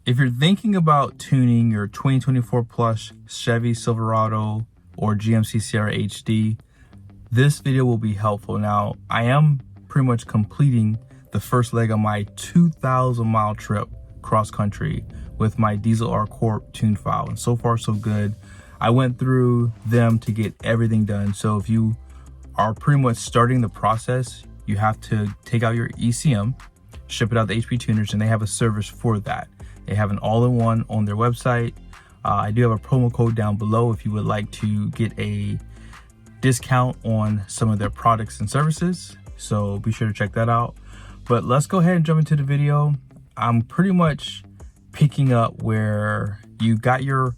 If you're thinking about tuning your 2024 plus Chevy Silverado or GMC Sierra HD, this video will be helpful. Now, I am pretty much completing the first leg of my 2,000 mile trip cross country with my DieselR Corp tune file, and so far so good. I went through them to get everything done. So if you are pretty much starting the process, you have to take out your ECM, ship it out to HP Tuners, and they have a service for that. They have an all-in-one on their website. I do have a promo code down below if you would like to get a discount on some of their products and services. So be sure to check that out. But let's go ahead and jump into the video. I'm pretty much picking up where you got your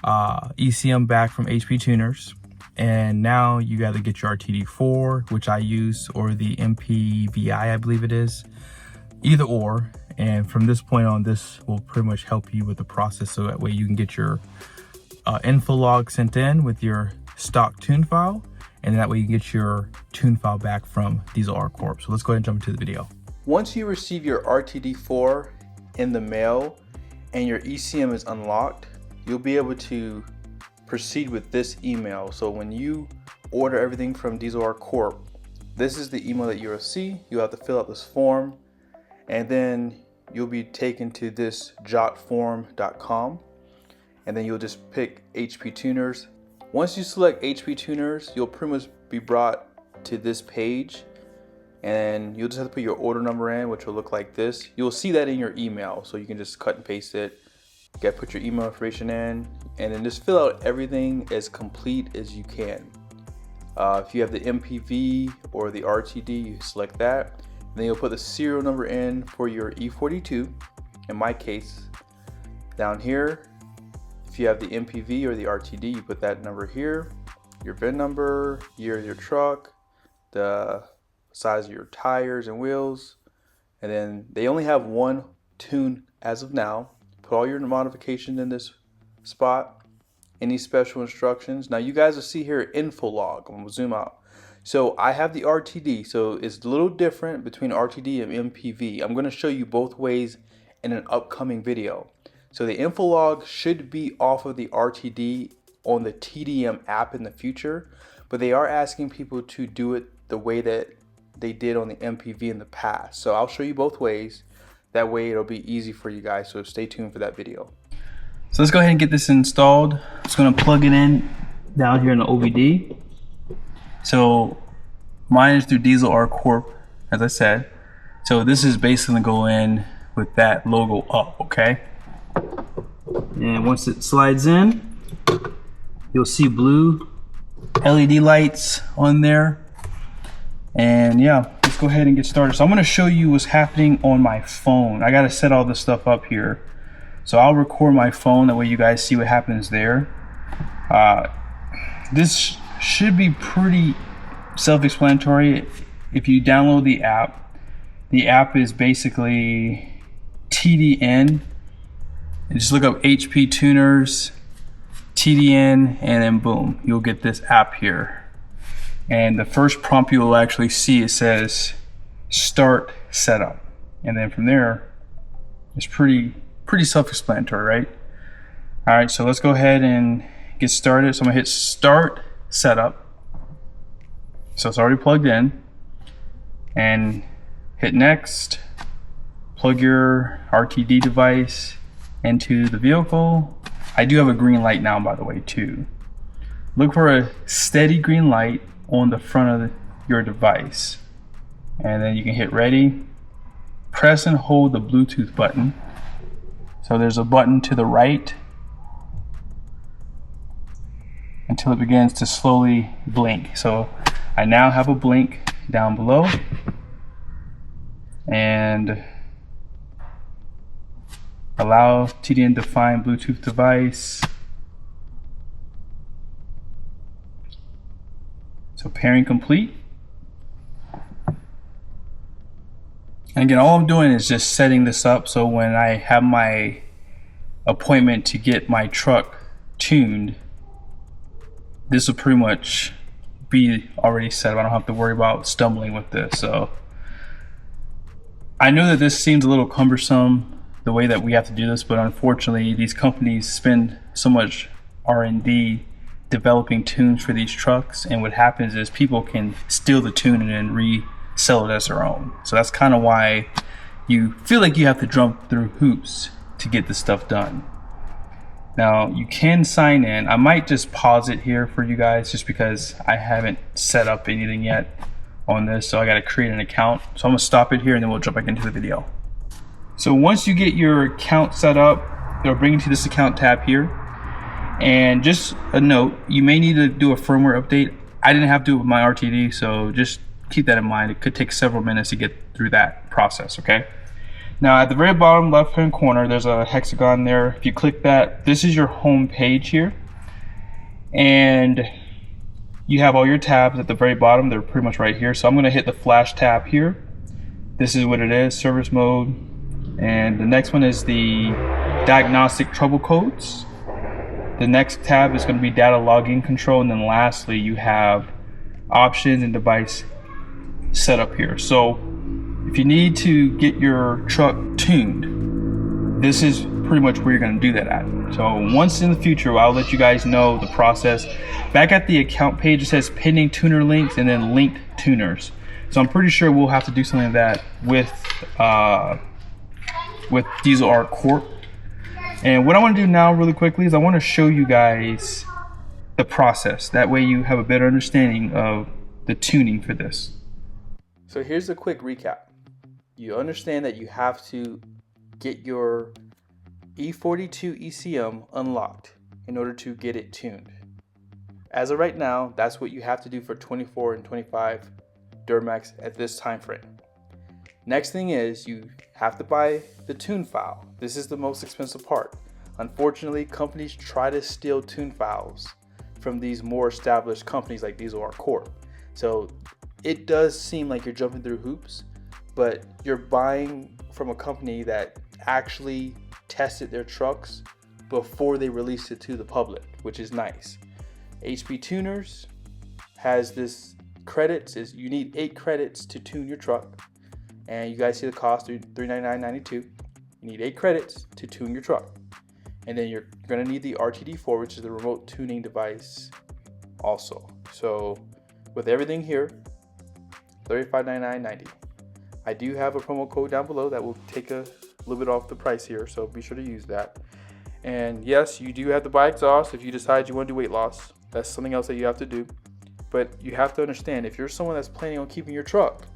ECM back from HP Tuners, and now you got to get your RTD4, which I use, or the MPVI, I believe it is, either or. And from this point on, this will pretty much help you with the process, so that way you can get your info log sent in with your stock tune file, and that way you can get your tune file back from DieselR Corp. So let's go ahead and jump into the video. Once you receive your RTD4 in the mail and your ECM is unlocked, you'll be able to proceed with this email. So when you order everything from DieselR Corp, this is the email that you'll see. You'll have to fill out this form, and then you'll be taken to this jotform.com, and then you'll just pick HP Tuners. Once you select HP Tuners, you'll pretty much be brought to this page, and you'll just have to put your order number in, which will look like this. You'll see that in your email, so you can just cut and paste it. You gotta put your email information in, and then just fill out everything as complete as you can. If you have the MPV or the RTD, you select that. Then you'll put the serial number in for your E42. In my case, down here, if you have the MPV or the RTD, you put that number here, your VIN number, year of your truck, the size of your tires and wheels, and then they only have one tune as of now. Put all your modifications in this spot, any special instructions. Now you guys will see here info log. I'm gonna zoom out. So I have the RTD, so it's a little different between RTD and MPV. I'm gonna show you both ways in an upcoming video. So the info log should be off of the RTD on the TDM app in the future, but they are asking people to do it the way that they did on the MPV in the past. So I'll show you both ways. That way it'll be easy for you guys, so stay tuned for that video. So let's go ahead and get this installed. Just gonna plug it in down here in the OBD. So mine is through DieselR Corp, as I said. So this is basically gonna go in with that logo up, okay? And once it slides in, you'll see blue LED lights on there. And yeah, let's go ahead and get started. So I'm gonna show you what's happening on my phone. I gotta set all this stuff up here. So I'll record my phone, that way you guys see what happens there. This should be pretty self-explanatory. If you download the app is basically TDN. And just look up HP Tuners, TDN, and then boom, you'll get this app here. And the first prompt you will actually see, it says start setup. And then from there, it's pretty self-explanatory, right? All right, so let's go ahead and get started. So I'm gonna hit start setup. So it's already plugged in, and hit next. Plug your RTD device into the vehicle. I do have a green light now, by the way, too. Look for a steady green light on the front of your device, and then you can hit ready. Press and hold the Bluetooth button. So there's a button to the right until it begins to slowly blink. So I now have a blink down below, and allow TDN to find Bluetooth device. So pairing complete. And again, all I'm doing is just setting this up, so when I have my appointment to get my truck tuned, this will pretty much be already set up. I don't have to worry about stumbling with this. So I know that this seems a little cumbersome the way that we have to do this, but unfortunately these companies spend so much R&D developing tunes for these trucks, and what happens is people can steal the tune and then resell it as their own. So that's kind of why you feel like you have to jump through hoops to get this stuff done. Now you can sign in. I might just pause it here for you guys just because I haven't set up anything yet on this, so I got to create an account. So I'm gonna stop it here and then we'll jump back into the video. So once you get your account set up, it'll bring you to this account tab here. And just a note, you may need to do a firmware update. I didn't have to do it with my RTD, so just keep that in mind. It could take several minutes to get through that process, okay? Now at the very bottom left hand corner, there's a hexagon there. If you click that, this is your home page here. And you have all your tabs at the very bottom. They're pretty much right here. So I'm gonna hit the flash tab here. This is what it is, service mode. And the next one is the diagnostic trouble codes. The next tab is going to be data logging control, and then lastly you have options and device setup here. So if you need to get your truck tuned, this is pretty much where you're going to do that at. So once in the future, I'll let you guys know the process. Back at the account page, it says pending tuner links and then linked tuners. So I'm pretty sure we'll have to do something like that with DieselR Corp. And what I want to do now really quickly is I want to show you guys the process. That way you have a better understanding of the tuning for this. So here's a quick recap. You understand that you have to get your E42 ECM unlocked in order to get it tuned. As of right now, that's what you have to do for 24 and 25 Duramax at this time frame. Next thing is you have to buy the tune file. This is the most expensive part. Unfortunately, companies try to steal tune files from these more established companies like DieselR Corp. So it does seem like you're jumping through hoops, but you're buying from a company that actually tested their trucks before they released it to the public, which is nice. HP Tuners has this credits, is you need 8 credits to tune your truck. And you guys see the cost, $399.92. You need 8 credits to tune your truck. And then you're gonna need the RTD4, which is the remote tuning device also. So with everything here, $35.99.90. I do have a promo code down below that will take a little bit off the price here, so be sure to use that. And yes, you do have to buy exhaust if you decide you want to do weight loss. That's something else that you have to do. But you have to understand, if you're someone that's planning on keeping your truck.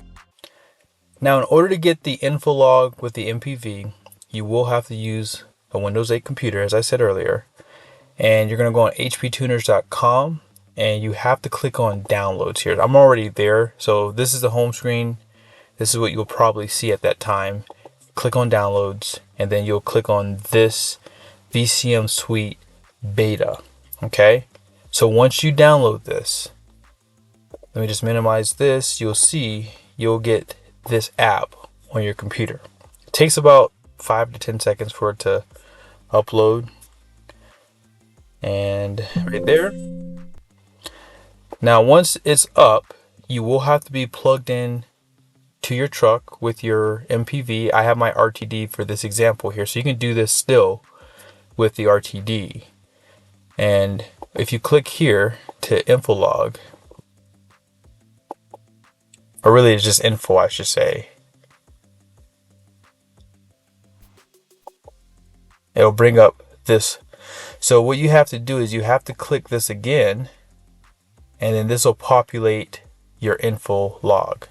Now, in order to get the info log with the MPV, you will have to use a Windows 8 computer, as I said earlier. And you're going to go on hptuners.com and you have to click on downloads here. I'm already there. So this is the home screen. This is what you'll probably see at that time. Click on downloads and then you'll click on this VCM Suite beta. Okay. So once you download this, let me just minimize this. You'll see you'll get this app on your computer. It takes about 5 to 10 seconds for it to upload. And right there. Now once it's up, you will have to be plugged in to your truck with your MPV. I have my RTD for this example here, so you can do this still with the RTD. And if you click here to info log, or really it's just info, I should say, it'll bring up this. So what you have to do is you have to click this again, and then this will populate your info log.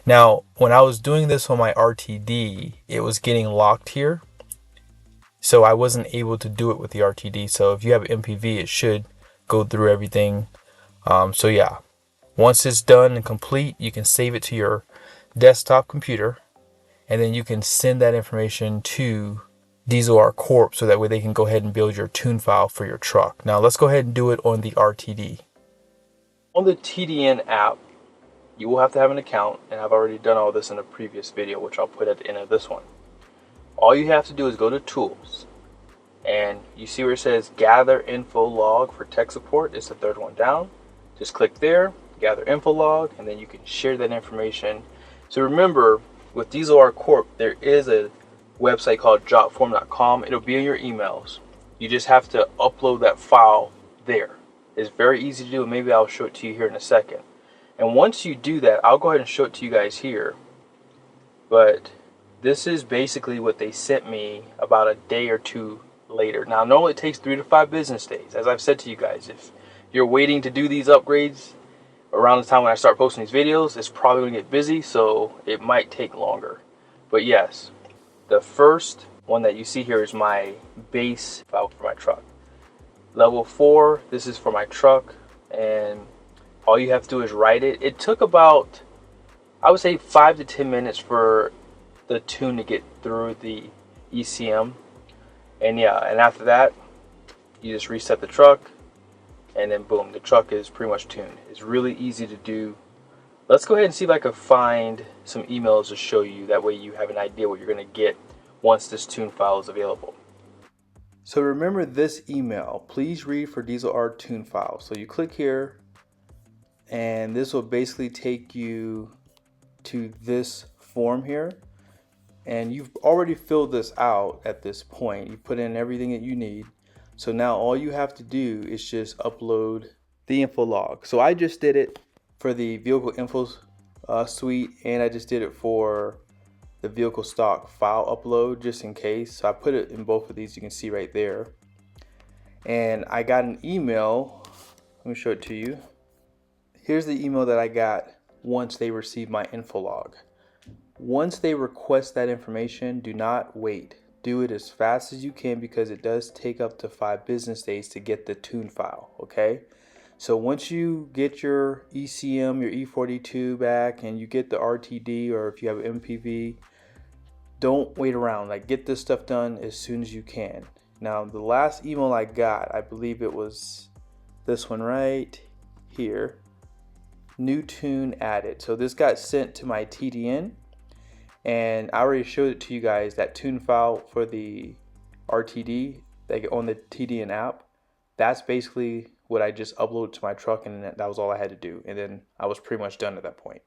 Now, when I was doing this on my RTD, it was getting locked here, so I wasn't able to do it with the RTD. So if you have MPV, it should go through everything. So yeah, once it's done and complete, you can save it to your desktop computer, and then you can send that information to DieselR Corp so that way they can go ahead and build your tune file for your truck. Now let's go ahead and do it on the RTD. On the TDN app, you will have to have an account, and I've already done all this in a previous video, which I'll put at the end of this one. All you have to do is go to Tools, and you see where it says Gather Info Log for tech support. It's the third one down. Just click there, Gather Info Log, and then you can share that information. So remember, with DieselR Corp, there is a website called jotform.com. It'll be in your emails. You just have to upload that file there. It's very easy to do, and maybe I'll show it to you here in a second. And once you do that, I'll go ahead and show it to you guys here. But this is basically what they sent me about a day or two later. Now, normally it takes 3 to 5 business days. As I've said to you guys, if you're waiting to do these upgrades around the time when I start posting these videos, it's probably going to get busy, so it might take longer. But yes, the first one that you see here is my base file for my truck. Level 4, this is for my truck, and all you have to do is write it. It took about, I would say, 5 to 10 minutes for the tune to get through the ECM. And yeah, and after that, you just reset the truck, and then boom, the truck is pretty much tuned. It's really easy to do. Let's go ahead and see if I can find some emails to show you. That way you have an idea what you're going to get once this tune file is available. So remember this email, please read for DieselR tune file. So you click here, and this will basically take you to this form here. And you've already filled this out at this point. You put in everything that you need. So now all you have to do is just upload the info log. So I just did it for the vehicle info suite, and I just did it for the vehicle stock file upload just in case. So I put it in both of these, you can see right there. And I got an email, let me show it to you. Here's the email that I got once they received my info log. Once they request that information, do not wait. Do it as fast as you can because it does take up to 5 business days to get the tune file, okay? So once you get your ECM, your E42 back, and you get the RTD, or if you have MPV, don't wait around. Like, get this stuff done as soon as you can. Now, the last email I got, I believe it was this one right here. New tune added. So this got sent to my TDN, and I already showed it to you guys, that tune file for the RTD like on the TDN app. That's basically what I just uploaded to my truck, and that was all I had to do, and then I was pretty much done at that point.